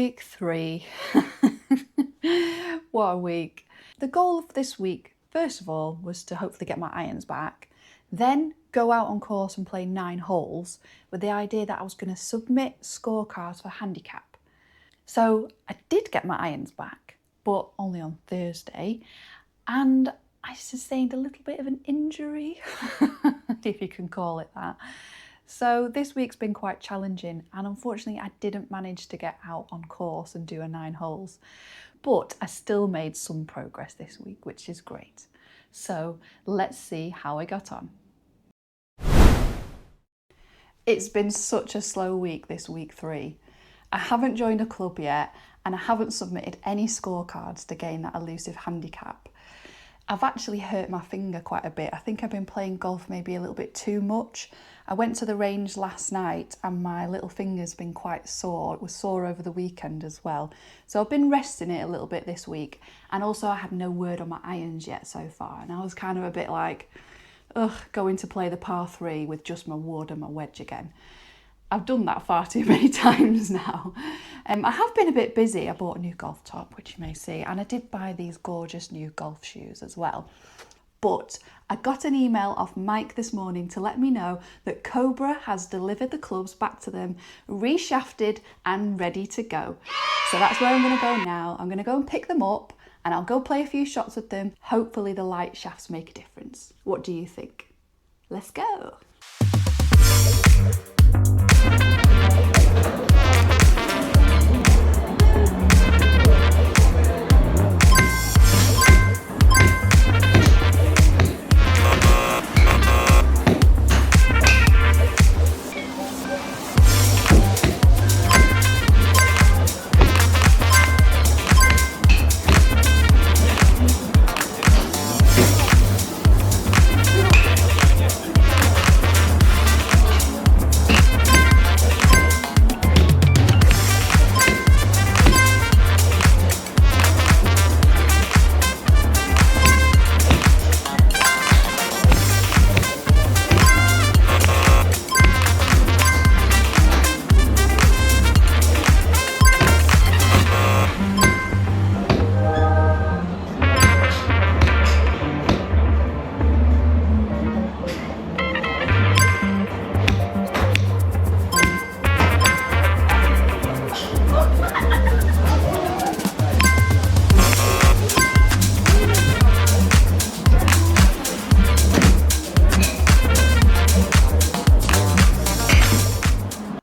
Week 3. What a week. The goal of this week, first of all, was to hopefully get my irons back, then go out on course and play 9 holes with the idea that I was going to submit scorecards for handicap. So I did get my irons back, but only on Thursday, and I sustained a little bit of an injury, if you can call it that. So this week's been quite challenging, and unfortunately I didn't manage to get out on course and do a 9 holes, but I still made some progress this week, which is great. So let's see how I got on. It's been such a slow week, this week 3. I haven't joined a club yet, and I haven't submitted any scorecards to gain that elusive handicap. I've actually hurt my finger quite a bit. I think I've been playing golf maybe a little bit too much. I went to the range last night and my little finger's been quite sore. It was sore over the weekend as well. So I've been resting it a little bit this week. And also I had no word on my irons yet so far. And I was kind of a bit like, going to play the par 3 with just my wood and my wedge again. I've done that far too many times now. I have been a bit busy. I bought a new golf top, which you may see, and I did buy these gorgeous new golf shoes as well. But I got an email off Mike this morning to let me know that Cobra has delivered the clubs back to them, reshafted and ready to go. So that's where I'm going to go now. I'm going to go and pick them up and I'll go play a few shots with them. Hopefully the light shafts make a difference. What do you think? Let's go.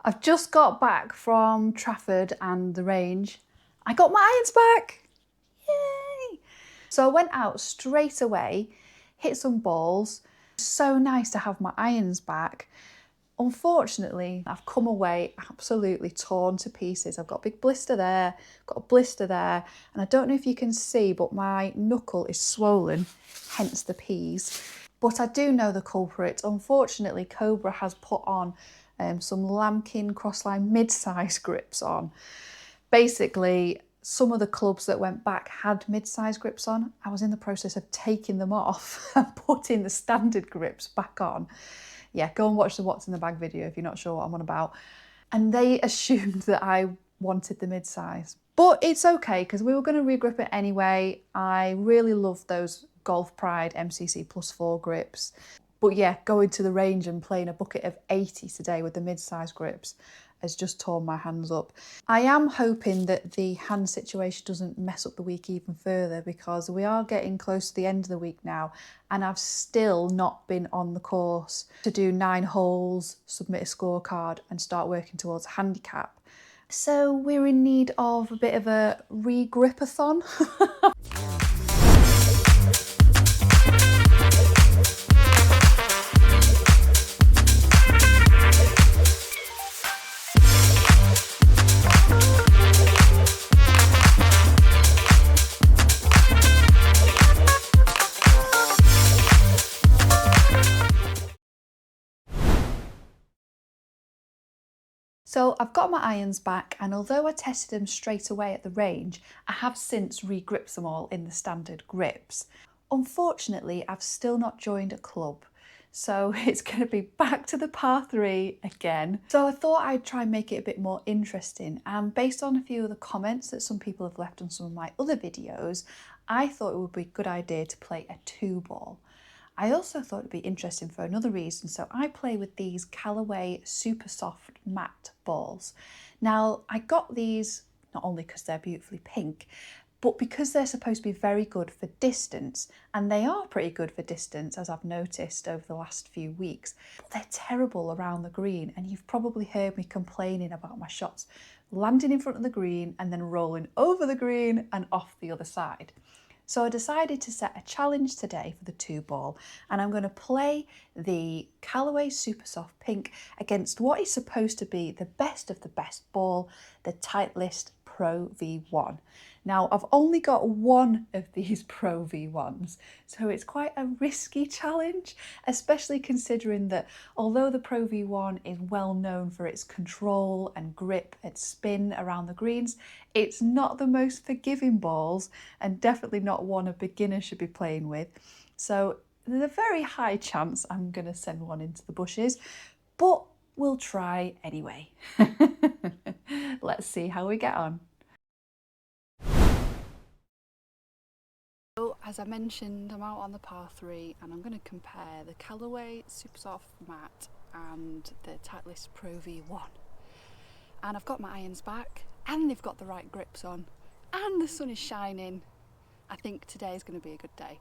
I've just got back from Trafford and the range. I got my irons back! Yay! So I went out straight away, hit some balls. So nice to have my irons back. Unfortunately, I've come away absolutely torn to pieces. I've got a big blister there, got a blister there, and I don't know if you can see, but my knuckle is swollen, hence the P's. But I do know the culprit. Unfortunately, Cobra has put on some lambkin crossline mid-size grips on. Basically, some of the clubs that went back had mid-size grips on. I was in the process of taking them off and putting the standard grips back on. Yeah, go and watch the What's in the Bag video if you're not sure what I'm on about. And they assumed that I wanted the mid-size. But it's okay, because we were going to regrip it anyway. I really love those Golf Pride MCC +4 grips. But yeah, going to the range and playing a bucket of 80 today with the mid-size grips has just torn my hands up. I am hoping that the hand situation doesn't mess up the week even further, because we are getting close to the end of the week now and I've still not been on the course to do 9 holes, submit a scorecard and start working towards a handicap. So we're in need of a bit of a Regripathon. So I've got my irons back, and although I tested them straight away at the range, I have since re-gripped them all in the standard grips. Unfortunately, I've still not joined a club. So it's going to be back to the par 3 again. So I thought I'd try and make it a bit more interesting, and based on a few of the comments that some people have left on some of my other videos, I thought it would be a good idea to play a 2-ball. I also thought it'd be interesting for another reason. So I play with these Callaway Supersoft matte balls. Now I got these not only because they're beautifully pink, but because they're supposed to be very good for distance, and they are pretty good for distance as I've noticed over the last few weeks, but they're terrible around the green, and you've probably heard me complaining about my shots landing in front of the green and then rolling over the green and off the other side. So I decided to set a challenge today for the 2-ball, and I'm going to play the Callaway Supersoft Pink against what is supposed to be the best of the best ball, the Titleist Pro V1. Now, I've only got one of these Pro V1s, so it's quite a risky challenge, especially considering that although the Pro V1 is well known for its control and grip and spin around the greens, it's not the most forgiving balls, and definitely not one a beginner should be playing with. So there's a very high chance I'm going to send one into the bushes, but we'll try anyway. Let's see how we get on. So, as I mentioned, I'm out on the par 3 and I'm going to compare the Callaway Supersoft Matte and the Titleist Pro V1. And I've got my irons back, and they've got the right grips on, and the sun is shining. I think today is going to be a good day.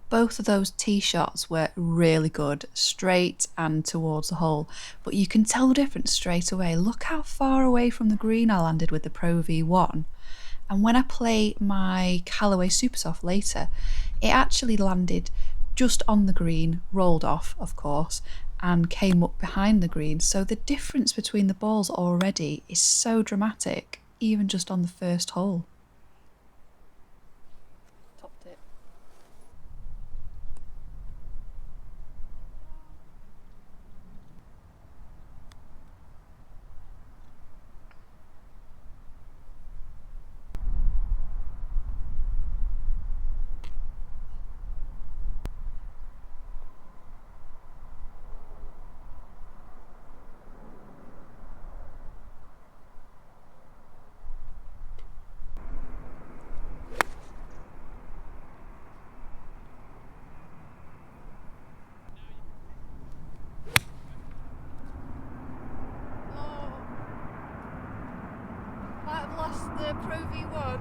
Both of those tee shots were really good, straight and towards the hole, but you can tell the difference straight away. Look how far away from the green I landed with the Pro V1. And when I play my Callaway Supersoft later, it actually landed just on the green, rolled off, of course, and came up behind the green. So the difference between the balls already is so dramatic, even just on the first hole. Topped it. I've lost the Pro V1,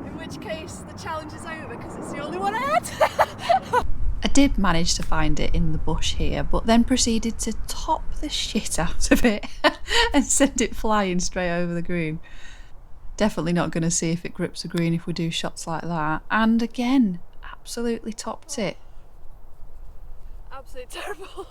in which case the challenge is over because it's the only one I had. I did manage to find it in the bush here, but then proceeded to top the shit out of it and send it flying straight over the green. Definitely not going to see if it grips the green if we do shots like that. And again, absolutely topped it. Absolutely terrible.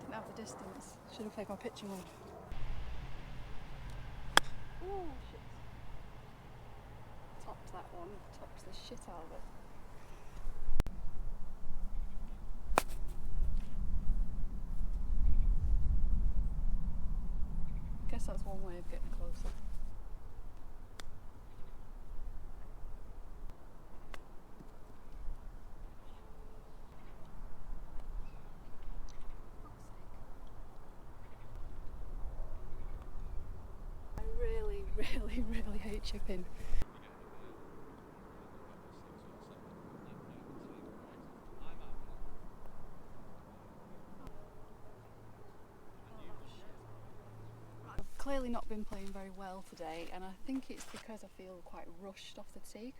Didn't have the distance. Should have taken my pitching one. Oh shit. Topped that one. Topped the shit out of it. Guess that's one way of getting closer. I really hate chipping. I've clearly not been playing very well today, and I think it's because I feel quite rushed off the tee.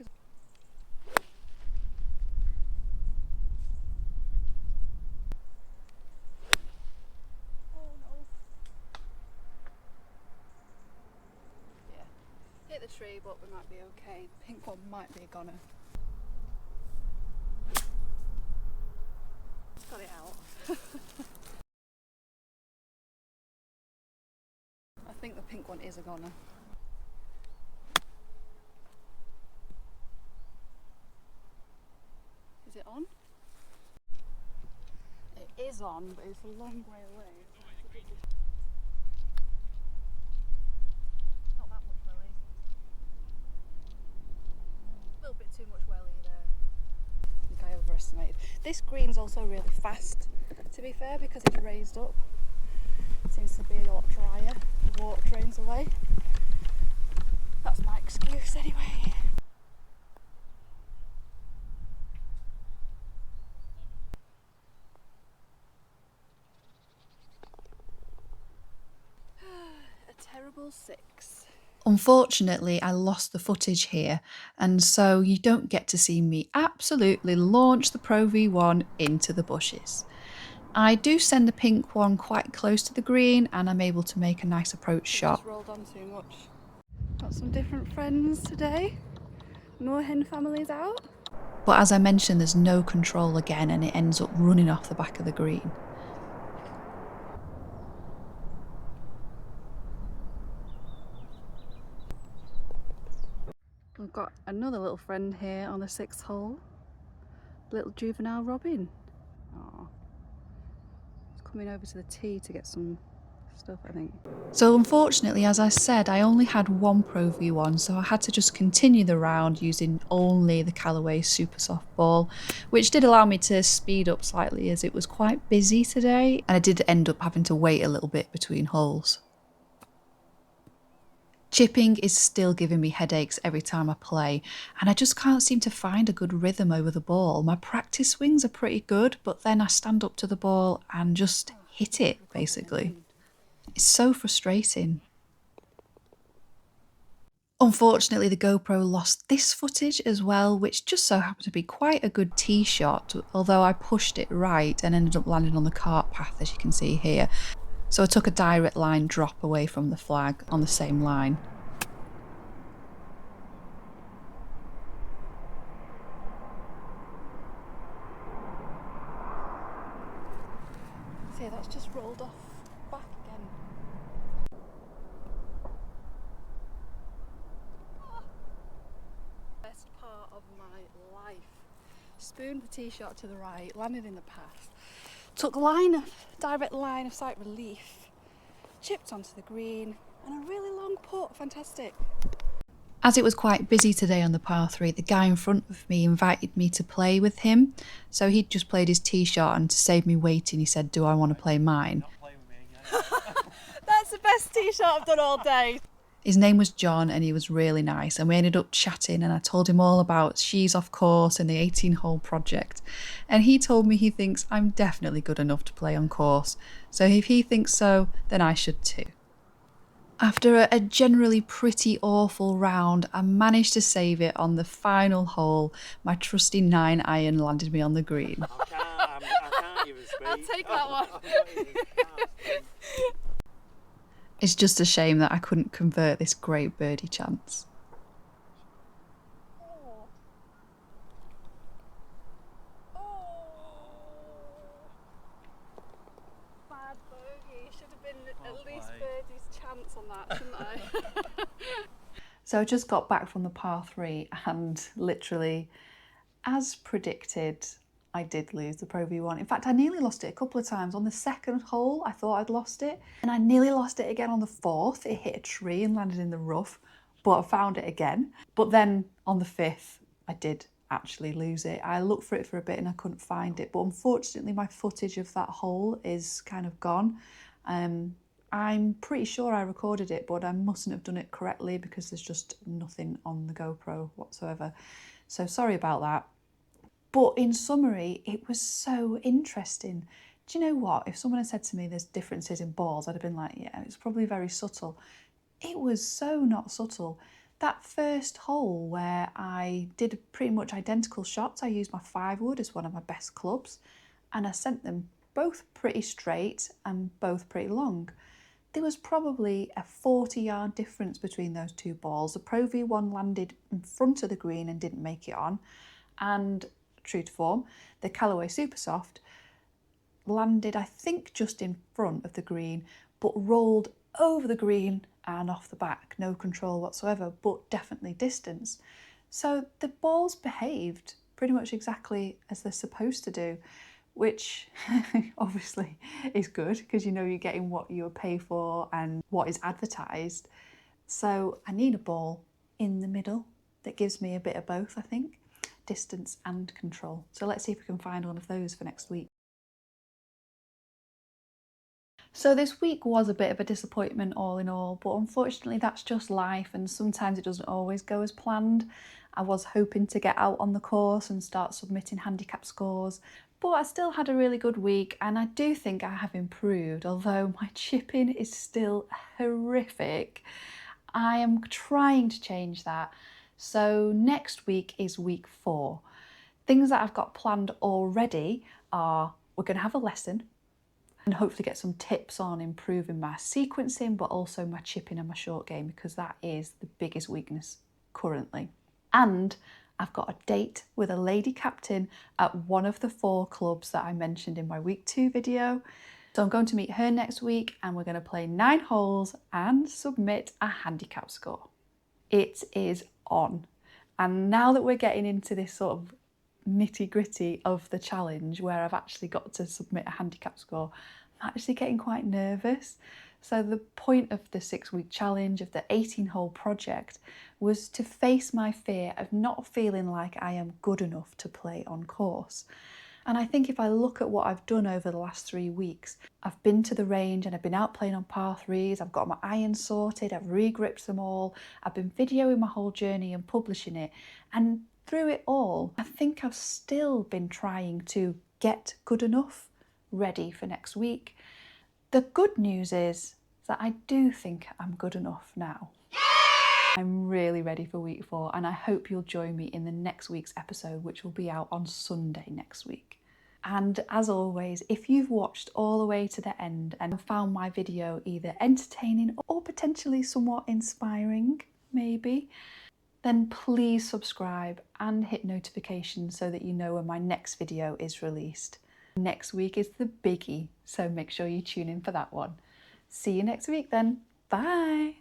Oh no. hit the tree, but we might be okay. The pink one might be a goner. It's got it out. I think the pink one is a goner. Is it on? It is on, but it's a long way away. Not that much welly. A little bit too much welly there. I think I overestimated. This green's also really fast, to be fair, because it's raised up. It seems to be a lot drier. The water drains away. That's my excuse anyway. Terrible 6. Unfortunately, I lost the footage here, and so you don't get to see me absolutely launch the Pro V1 into the bushes. I do send the pink one quite close to the green, and I'm able to make a nice approach shot. Just rolled on too much. Got some different friends today. More hen families out. But as I mentioned, there's no control again, and it ends up running off the back of the green. We've got another little friend here on the 6th hole, little juvenile robin. Aww. It's coming over to the tee to get some stuff, I think. So unfortunately, as I said, I only had one Pro V1, so I had to just continue the round using only the Callaway Supersoft ball, which did allow me to speed up slightly as it was quite busy today, and I did end up having to wait a little bit between holes. Chipping is still giving me headaches every time I play, and I just can't seem to find a good rhythm over the ball. My practice swings are pretty good, but then I stand up to the ball and just hit it, basically. It's so frustrating. Unfortunately, the GoPro lost this footage as well, which just so happened to be quite a good tee shot, although I pushed it right and ended up landing on the cart path, as you can see here. So I took a direct line drop away from the flag on the same line. See, that's just rolled off back again. Best part of my life. Spooned the tee shot to the right, landed in the path. Took direct line of sight relief, chipped onto the green, and a really long putt. Fantastic. As it was quite busy today on the par 3, the guy in front of me invited me to play with him. So he'd just played his tee shot, and to save me waiting, he said, "Do I want to play mine?" That's the best tee shot I've done all day. His name was John, and he was really nice, and we ended up chatting, and I told him all about She's Off Course and the 18-hole project, and he told me he thinks I'm definitely good enough to play on course, so if he thinks so, then I should too. After a generally pretty awful round, I managed to save it on the final hole. My trusty 9-iron landed me on the green. I can't even speak. I'll take that one. It's just a shame that I couldn't convert this great birdie chance. Oh. Oh. Bad bogey. Should have been at least birdie's chance on that, shouldn't I? So I just got back from the par 3 and literally, as predicted, I did lose the Pro V1. In fact, I nearly lost it a couple of times. On the 2nd hole, I thought I'd lost it, and I nearly lost it again on the 4th. It hit a tree and landed in the rough, but I found it again. But then on the 5th, I did actually lose it. I looked for it for a bit and I couldn't find it, but unfortunately my footage of that hole is kind of gone. I'm pretty sure I recorded it, but I mustn't have done it correctly because there's just nothing on the GoPro whatsoever. So sorry about that. But in summary, it was so interesting. Do you know what? If someone had said to me there's differences in balls, I'd have been like, yeah, it's probably very subtle. It was so not subtle. That first hole where I did pretty much identical shots, I used my 5-wood as one of my best clubs, and I sent them both pretty straight and both pretty long. there was probably a 40-yard difference between those two balls. The Pro V1 landed in front of the green and didn't make it on, and true to form, the Callaway Supersoft landed, I think, just in front of the green, but rolled over the green and off the back. No control whatsoever, but definitely distance. So the balls behaved pretty much exactly as they're supposed to do, which obviously is good because you know you're getting what you pay for and what is advertised. So I need a ball in the middle that gives me a bit of both, I think, distance and control. So let's see if we can find one of those for next week. So this week was a bit of a disappointment all in all, but unfortunately that's just life and sometimes it doesn't always go as planned. I was hoping to get out on the course and start submitting handicap scores, but I still had a really good week and I do think I have improved, although my chipping is still horrific. I am trying to change that. So next week is week 4. Things that I've got planned already are we're going to have a lesson and hopefully get some tips on improving my sequencing, but also my chipping and my short game, because that is the biggest weakness currently. And I've got a date with a lady captain at one of the 4 clubs that I mentioned in my week 2 video. So I'm going to meet her next week and we're going to play 9 holes and submit a handicap score. It is on. And now that we're getting into this sort of nitty-gritty of the challenge where I've actually got to submit a handicap score, I'm actually getting quite nervous. So the point of the 6-week challenge, of the 18-hole project, was to face my fear of not feeling like I am good enough to play on course. And I think if I look at what I've done over the last 3 weeks, I've been to the range and I've been out playing on par 3s, I've got my irons sorted, I've re-gripped them all, I've been videoing my whole journey and publishing it, and through it all, I think I've still been trying to get good enough ready for next week. The good news is that I do think I'm good enough now. I'm really ready for week 4 and I hope you'll join me in the next week's episode, which will be out on Sunday next week. And as always, if you've watched all the way to the end and found my video either entertaining or potentially somewhat inspiring, maybe, then please subscribe and hit notifications so that you know when my next video is released. Next week is the biggie, so make sure you tune in for that one. See you next week then. Bye!